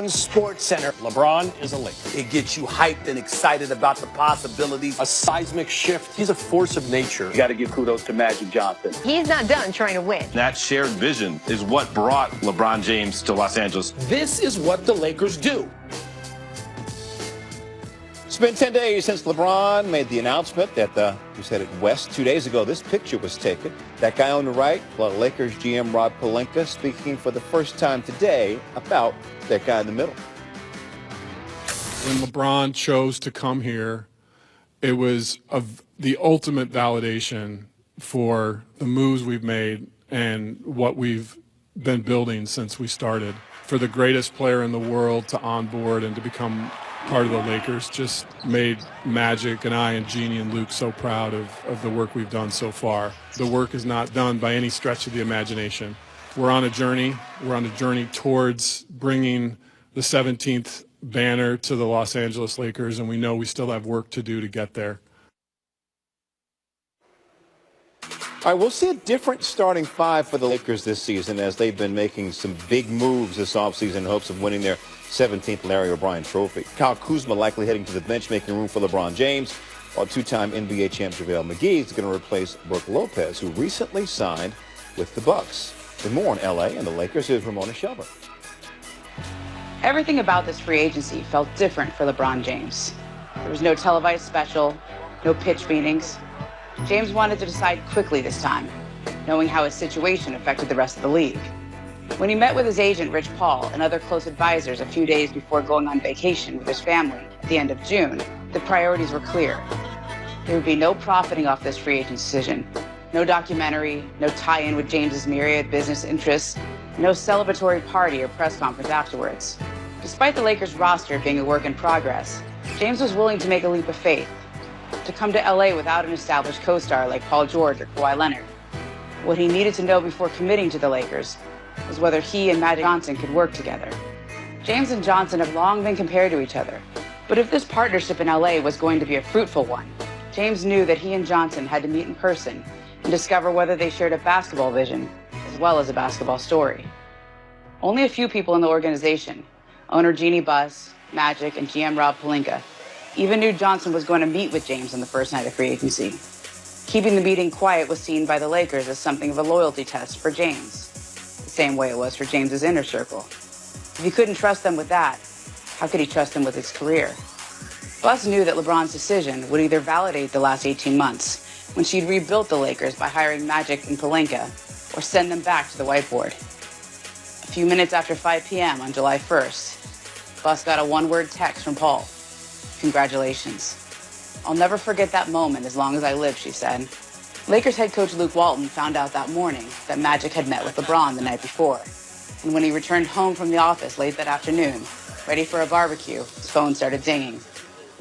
Sports Center. LeBron is a Laker. It gets you hyped and excited about the possibilities. A seismic shift. He's a force of nature. You got to give kudos to Magic Johnson. He's not done trying to win. That shared vision is what brought LeBron James to Los Angeles. This is what the Lakers do. It's been 10 days since LeBron made the announcement that he was headed west. 2 days ago, this picture was taken. That guy on the right, Lakers GM Rob Pelinka, speaking for the first time today about that guy in the middle. When LeBron chose to come here, it was the ultimate validation for the moves we've made and what we've been building since we started. For the greatest player in the world to onboard and to become part of the Lakers just made Magic and I and Jeannie and Luke so proud of the work we've done so far. The work is not done by any stretch of the imagination. We're on a journey. We're on a journey towards bringing the 17th banner to the Los Angeles Lakers, and we know we still have work to do to get there. All right, we'll see a different starting five for the Lakers this season as they've been making some big moves this offseason in hopes of winning their 17th Larry O'Brien trophy. Kyle Kuzma likely heading to the bench, making room for LeBron James, while two-time NBA champ JaVale McGee is going to replace Brook Lopez, who recently signed with the Bucks. With more on L.A. and the Lakers is Ramona Shelburne. Everything about this free agency felt different for LeBron James. There was no televised special, no pitch meetings. James wanted to decide quickly this time, knowing how his situation affected the rest of the league. When he met with his agent, Rich Paul, and other close advisors a few days before going on vacation with his family at the end of June, the priorities were clear. There would be no profiting off this free agent decision, no documentary, no tie-in with James's myriad business interests, no celebratory party or press conference afterwards. Despite the Lakers roster being a work in progress, James was willing to make a leap of faith, to come to LA without an established co-star like Paul George or Kawhi Leonard. What he needed to know before committing to the Lakers was whether he and Magic Johnson could work together. James and Johnson have long been compared to each other, but if this partnership in LA was going to be a fruitful one, James knew that he and Johnson had to meet in person and discover whether they shared a basketball vision as well as a basketball story. Only a few people in the organization, owner Jeannie Buss, Magic, and GM Rob Pelinka, even knew Johnson was going to meet with James on the first night of free agency. Keeping the meeting quiet was seen by the Lakers as something of a loyalty test for James, the same way it was for James's inner circle. If he couldn't trust them with that, how could he trust them with his career? Buss knew that LeBron's decision would either validate the last 18 months, when she'd rebuilt the Lakers by hiring Magic and Pelinka, or send them back to the whiteboard. A few minutes after 5 p.m. on July 1st, Buss got a one-word text from Paul. Congratulations. I'll never forget that moment as long as I live, she said. Lakers head coach Luke Walton found out that morning that Magic had met with LeBron the night before. And when he returned home from the office late that afternoon, ready for a barbecue, his phone started dinging.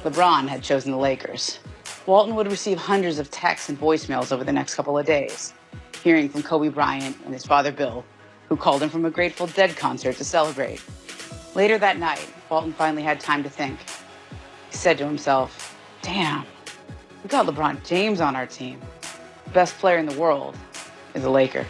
LeBron had chosen the Lakers. Walton would receive hundreds of texts and voicemails over the next couple of days, hearing from Kobe Bryant and his father Bill, who called him from a Grateful Dead concert to celebrate. Later that night, Walton finally had time to think. He said to himself, damn, we got LeBron James on our team. The best player in the world is a Laker.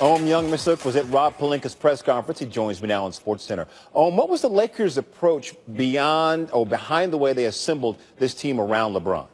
Young Missouk was at Rob Pelinka's press conference. He joins me now on SportsCenter. What was the Lakers' approach behind the way they assembled this team around LeBron?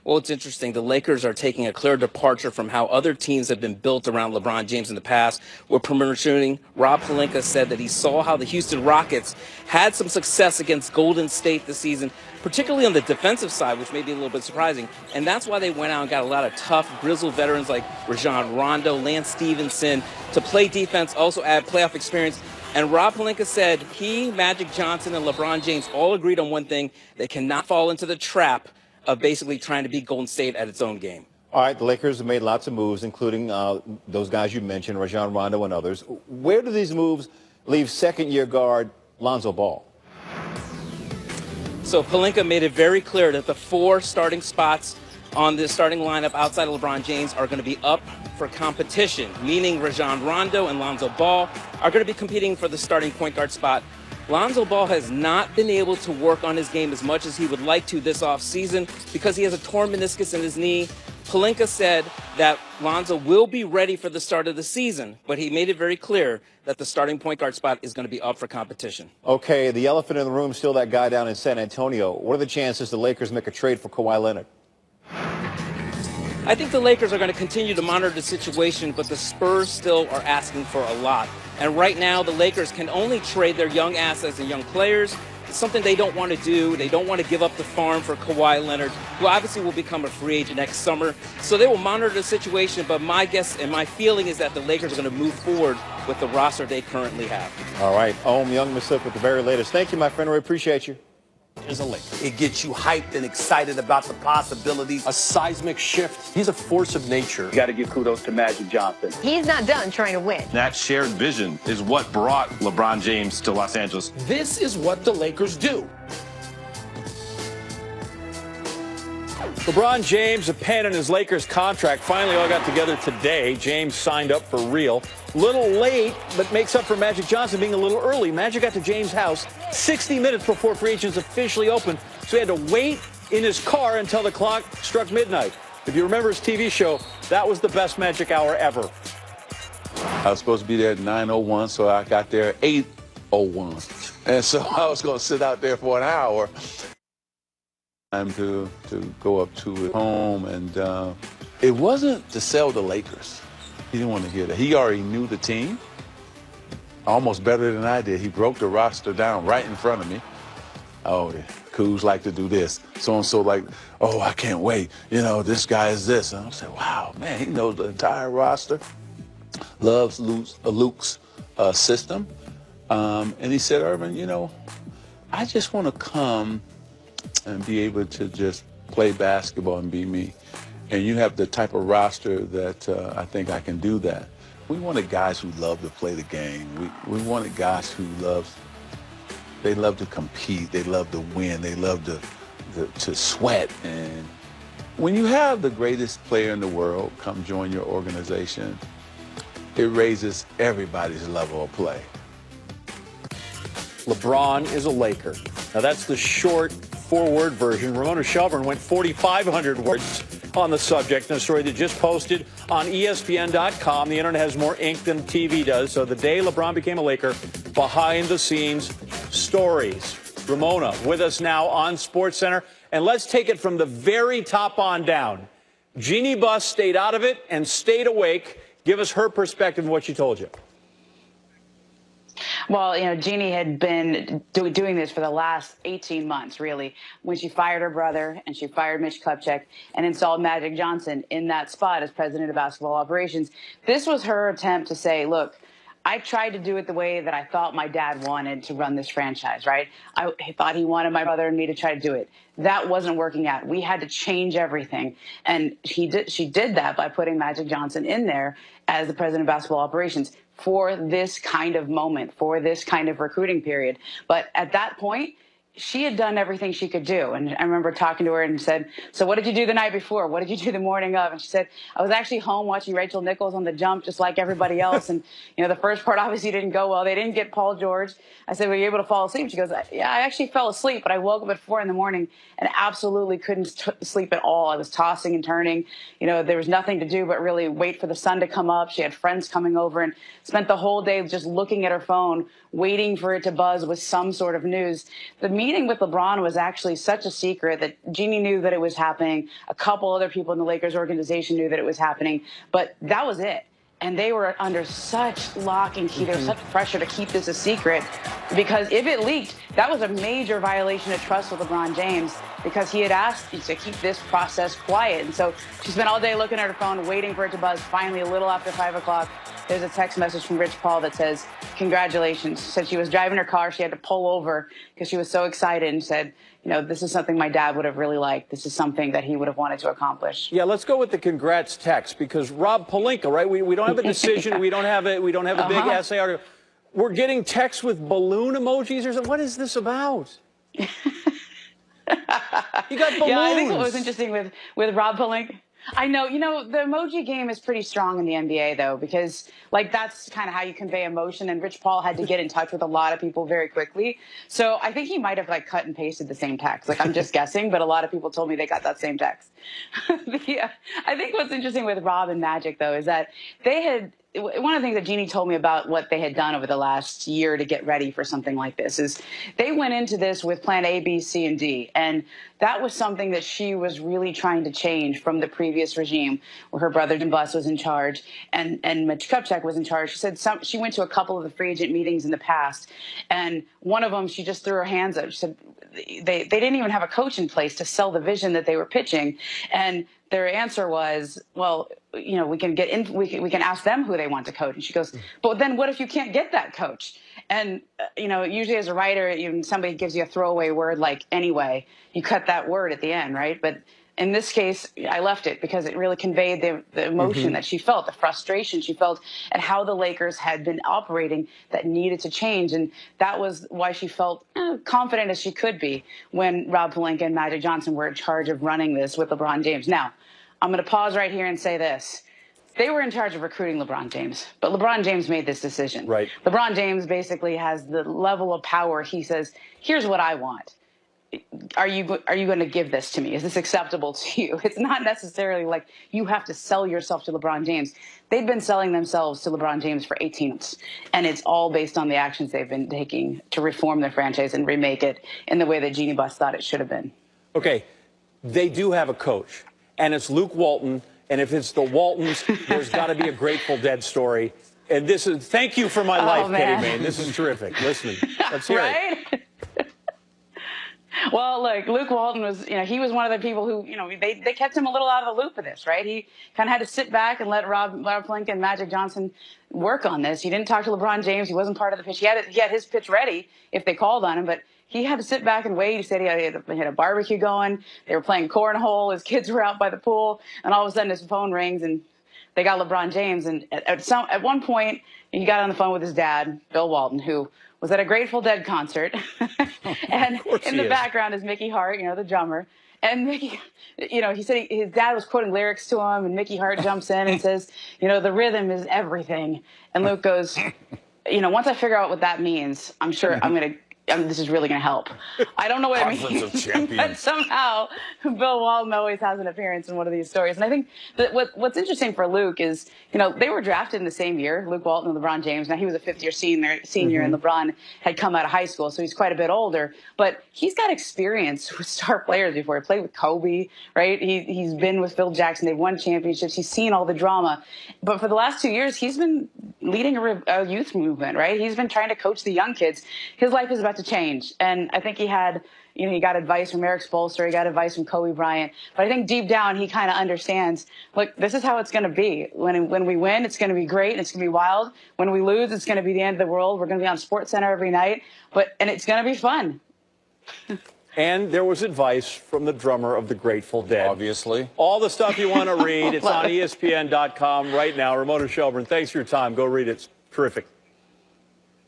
Well, it's interesting. The Lakers are taking a clear departure from how other teams have been built around LeBron James in the past. With perimeter shooting, Rob Pelinka said that he saw how the Houston Rockets had some success against Golden State this season, particularly on the defensive side, which may be a little bit surprising. And that's why they went out and got a lot of tough, grizzled veterans like Rajon Rondo, Lance Stevenson to play defense, also add playoff experience. And Rob Pelinka said he, Magic Johnson, and LeBron James all agreed on one thing: they cannot fall into the trap of basically trying to beat Golden State at its own game. All right, the Lakers have made lots of moves, including those guys you mentioned, Rajon Rondo and others. Where do these moves leave second-year guard Lonzo Ball? So Pelinka made it very clear that the 4 starting spots on the starting lineup outside of LeBron James are going to be up for competition, meaning Rajon Rondo and Lonzo Ball are going to be competing for the starting point guard spot. Lonzo Ball has not been able to work on his game as much as he would like to this offseason because he has a torn meniscus in his knee. Pelinka said that Lonzo will be ready for the start of the season, but he made it very clear that the starting point guard spot is going to be up for competition. Okay, the elephant in the room, still that guy down in San Antonio. What are the chances the Lakers make a trade for Kawhi Leonard? I think the Lakers are going to continue to monitor the situation, but the Spurs still are asking for a lot. And right now, the Lakers can only trade their young assets and young players. It's something they don't want to do. They don't want to give up the farm for Kawhi Leonard, who obviously will become a free agent next summer. So they will monitor the situation, but my guess and my feeling is that the Lakers are going to move forward with the roster they currently have. All right, Young Masif with the very latest. Thank you, my friend. We appreciate you. Is a Laker. It gets you hyped and excited about the possibilities. A seismic shift. He's a force of nature. You got to give kudos to Magic Johnson. He's not done trying to win. That shared vision is what brought LeBron James to Los Angeles. This is what the Lakers do. LeBron James, a pen in his Lakers contract, finally all got together today. James signed up for real. Little late, but makes up for Magic Johnson being a little early. Magic got to James' house 60 minutes before free agents officially opened, so he had to wait in his car until the clock struck midnight. If you remember his TV show, that was the best Magic hour ever. I was supposed to be there at 9:01, so I got there at 8:01. And so I was going to sit out there for an hour. Time to go up to his home, and it wasn't to sell the Lakers. He didn't want to hear that. He already knew the team almost better than I did. He broke the roster down right in front of me. Oh, the Coos like to do this. So-and-so like, oh, I can't wait. You know, this guy is this. And I said, wow, man, he knows the entire roster. Loves Luke's system. And he said, Urban, you know, I just want to come and be able to just play basketball and be me. And you have the type of roster that I think I can do that. We wanted guys who love to play the game. We wanted guys who love to compete. They love to win. They love to sweat. And when you have the greatest player in the world come join your organization, it raises everybody's level of play. LeBron is a Laker. Now that's the short four-word version. Ramona Shelburne went 4,500 words on the subject in a story that just posted on ESPN.com. The internet has more ink than TV does. So the day LeBron became a Laker, behind-the-scenes stories. Ramona with us now on SportsCenter. And let's take it from the very top on down. Jeannie Buss stayed out of it and stayed awake. Give us her perspective of what she told you. Well, you know, Jeannie had been doing this for the last 18 months, really, when she fired her brother and she fired Mitch Kupchak and installed Magic Johnson in that spot as president of basketball operations. This was her attempt to say, look, I tried to do it the way that I thought my dad wanted to run this franchise, right? I thought he wanted my brother and me to try to do it. That wasn't working out. We had to change everything. And she did that by putting Magic Johnson in there as the president of basketball operations for this kind of moment, for this kind of recruiting period. But at that point, she had done everything she could do. And I remember talking to her and said, so what did you do the night before? What did you do the morning of? And she said, I was actually home watching Rachel Nichols on the jump, just like everybody else. And, you know, the first part obviously didn't go well. They didn't get Paul George. I said, were you able to fall asleep? She goes, yeah, I actually fell asleep, but I woke up at 4 a.m. and absolutely couldn't sleep at all. I was tossing and turning. You know, there was nothing to do but really wait for the sun to come up. She had friends coming over and spent the whole day just looking at her phone, waiting for it to buzz with some sort of news. The meeting with LeBron was actually such a secret that Jeannie knew that it was happening. A couple other people in the Lakers organization knew that it was happening, but that was it. And they were under such lock and key. There was such pressure to keep this a secret because if it leaked, that was a major violation of trust with LeBron James because he had asked to keep this process quiet. And so she spent all day looking at her phone, waiting for it to buzz. Finally, a little after 5 o'clock, there's a text message from Rich Paul that says, congratulations. She said she was driving her car. She had to pull over because she was so excited and said, you know, this is something my dad would have really liked. This is something that he would have wanted to accomplish. Yeah, let's go with the congrats text because Rob Pelinka, right? We don't have a decision. We don't have a big essay article. We're getting texts with balloon emojis or something. What is this about? You got balloons. Yeah, I think what was interesting with Rob Pelinka. I know, the emoji game is pretty strong in the NBA, though, because, that's kind of how you convey emotion. And Rich Paul had to get in touch with a lot of people very quickly. So I think he might have, cut and pasted the same text. I'm just guessing, but a lot of people told me they got that same text. I think what's interesting with Rob and Magic, though, is that they had – one of the things that Jeannie told me about what they had done over the last year to get ready for something like this is they went into this with plan A, B, C, and D. And that was something that she was really trying to change from the previous regime where her brother Jim Buss was in charge and Mitch Kupchak was in charge. She said she went to a couple of the free agent meetings in the past, and one of them she just threw her hands up. She said they didn't even have a coach in place to sell the vision that they were pitching. And their answer was, well, we can we can ask them who they want to coach. And she goes, but then what if you can't get that coach? And, usually as a writer, somebody gives you a throwaway word like anyway, you cut that word at the end, right? But in this case, I left it because it really conveyed the emotion that she felt, the frustration she felt at how the Lakers had been operating that needed to change. And that was why she felt confident as she could be when Rob Pelinka and Magic Johnson were in charge of running this with LeBron James. Now, I'm going to pause right here and say this. They were in charge of recruiting LeBron James, but LeBron James made this decision. Right. LeBron James basically has the level of power. He says, here's what I want. Are you going to give this to me? Is this acceptable to you? It's not necessarily like you have to sell yourself to LeBron James. They've been selling themselves to LeBron James for 18 months, and it's all based on the actions they've been taking to reform their franchise and remake it in the way that Jeannie Buss thought it should have been. Okay, they do have a coach, and it's Luke Walton. And if it's the Waltons, there's got to be a Grateful Dead story. And this is, thank you for my life, man. Kitty Mayne. This is terrific. Listen, let's hear it. Well, look, Luke Walton was, he was one of the people who, they kept him a little out of the loop of this, right? He kind of had to sit back and let Rob Pelinka and Magic Johnson work on this. He didn't talk to LeBron James. He wasn't part of the pitch. He had his pitch ready if they called on him, but he had to sit back and wait. He said he had a barbecue going. They were playing cornhole. His kids were out by the pool, and all of a sudden his phone rings and they got LeBron James. And at one point, he got on the phone with his dad, Bill Walton, who was at a Grateful Dead concert. And in the background is Mickey Hart, the drummer. And Mickey, he said his dad was quoting lyrics to him, and Mickey Hart jumps in and says, the rhythm is everything. And Luke goes, once I figure out what that means, I'm sure this is really going to help. I don't know what it means, but somehow Bill Walton always has an appearance in one of these stories. And I think that what's interesting for Luke is, they were drafted in the same year, Luke Walton and LeBron James. Now, he was a fifth-year senior, and LeBron had come out of high school, so he's quite a bit older. But he's got experience with star players before. He played with Kobe, right? He's been with Phil Jackson. They've won championships. He's seen all the drama. But for the last 2 years, he's been leading a youth movement, right? He's been trying to coach the young kids. His life is about to change. And I think he had, he got advice from Eric Spoelstra, he got advice from Kobe Bryant. But I think deep down, he kind of understands, look, this is how it's going to be. When we win, it's going to be great and it's going to be wild. When we lose, it's going to be the end of the world. We're going to be on SportsCenter every night, and it's going to be fun. And there was advice from the drummer of the Grateful Dead. Obviously. All the stuff you want to read, it's on ESPN.com right now. Ramona Shelburne, thanks for your time. Go read it. It's terrific.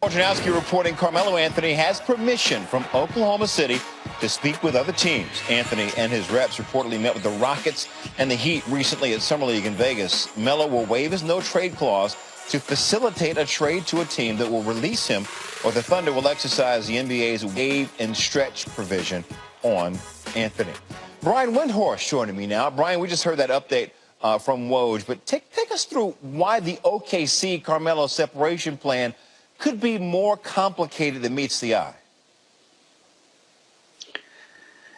Wojnarowski reporting Carmelo Anthony has permission from Oklahoma City to speak with other teams. Anthony and his reps reportedly met with the Rockets and the Heat recently at Summer League in Vegas. Melo will waive his no-trade clause to facilitate a trade to a team that will release him, or the Thunder will exercise the NBA's waive and stretch provision on Anthony. Brian Windhorst joining me now. Brian, we just heard that update from Woj, but take us through why the OKC Carmelo separation plan could be more complicated than meets the eye.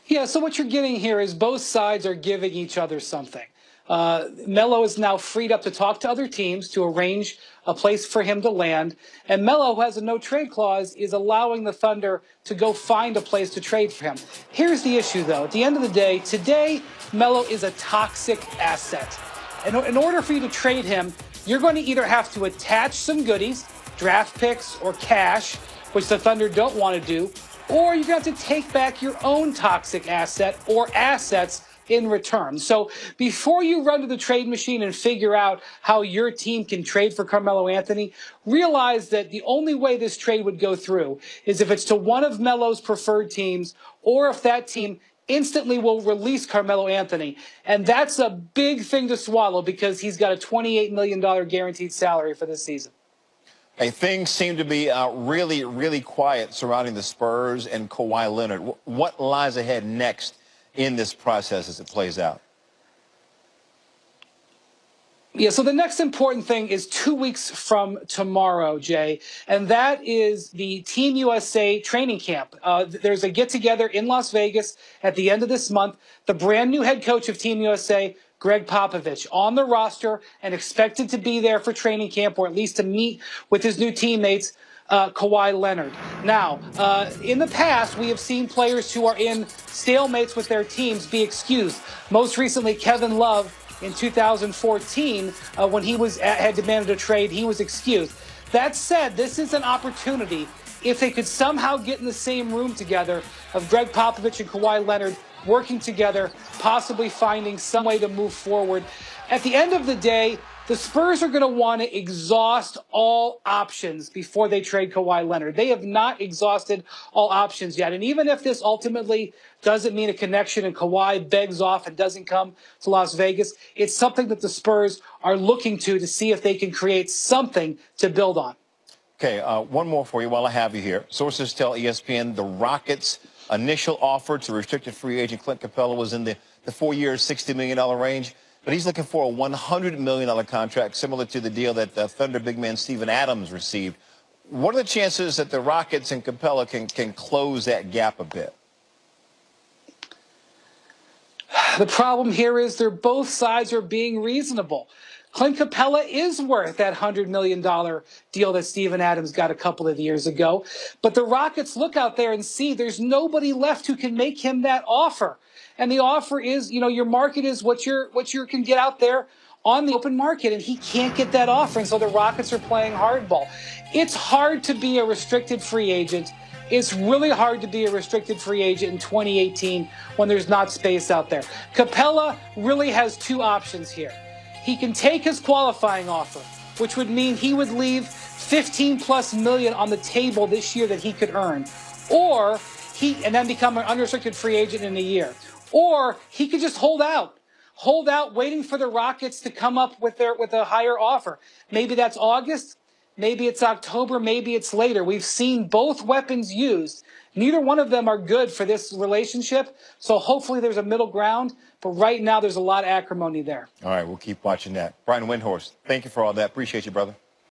Yeah, so what you're getting here is both sides are giving each other something. Melo is now freed up to talk to other teams to arrange a place for him to land. And Melo, who has a no-trade clause, is allowing the Thunder to go find a place to trade for him. Here's the issue, though. At the end of the day, today, Melo is a toxic asset. And in order for you to trade him, you're going to either have to attach some goodies, draft picks or cash, which the Thunder don't want to do, or you're going to have to take back your own toxic asset or assets in return. So before you run to the trade machine and figure out how your team can trade for Carmelo Anthony, realize that the only way this trade would go through is if it's to one of Melo's preferred teams, or if that team instantly will release Carmelo Anthony. And that's a big thing to swallow because he's got a $28 million guaranteed salary for this season. Hey, things seem to be really, really quiet surrounding the Spurs and Kawhi Leonard. What lies ahead next in this process as it plays out? Yeah, so the next important thing is 2 weeks from tomorrow, Jay, and that is the Team USA training camp. There's a get-together in Las Vegas at the end of this month. The brand new head coach of Team USA, Greg Popovich, on the roster and expected to be there for training camp, or at least to meet with his new teammates, Kawhi Leonard. Now, in the past, we have seen players who are in stalemates with their teams be excused. Most recently, Kevin Love, in 2014, when he had demanded a trade, he was excused. That said, this is an opportunity, if they could somehow get in the same room together, of Greg Popovich and Kawhi Leonard working together, possibly finding some way to move forward. At the end of the day, the Spurs are going to want to exhaust all options before they trade Kawhi Leonard. They have not exhausted all options yet. And even if this ultimately doesn't mean a connection and Kawhi begs off and doesn't come to Las Vegas, it's something that the Spurs are looking to see if they can create something to build on. Okay, one more for you while I have you here. Sources tell ESPN the Rockets' initial offer to restricted free agent Clint Capella was in the 4 years, $60 million range. But he's looking for a $100 million contract, similar to the deal that Thunder big man Steven Adams received. What are the chances that the Rockets and Capella can close that gap a bit? The problem here is both sides are being reasonable. Clint Capella is worth that $100 million deal that Steven Adams got a couple of years ago. But the Rockets look out there and see there's nobody left who can make him that offer. And the offer is, your market is what you can get out there on the open market, and he can't get that offer. And so the Rockets are playing hardball. It's hard to be a restricted free agent. It's really hard to be a restricted free agent in 2018 when there's not space out there. Capella really has two options here. He can take his qualifying offer, which would mean he would leave $15+ million on the table this year that he could earn, and then become an unrestricted free agent in a year. Or he could just hold out, waiting for the Rockets to come up with a higher offer. Maybe that's August, maybe it's October, maybe it's later. We've seen both weapons used. Neither one of them are good for this relationship, so hopefully there's a middle ground. But right now there's a lot of acrimony there. All right, we'll keep watching that. Brian Windhorst, thank you for all that. Appreciate you, brother.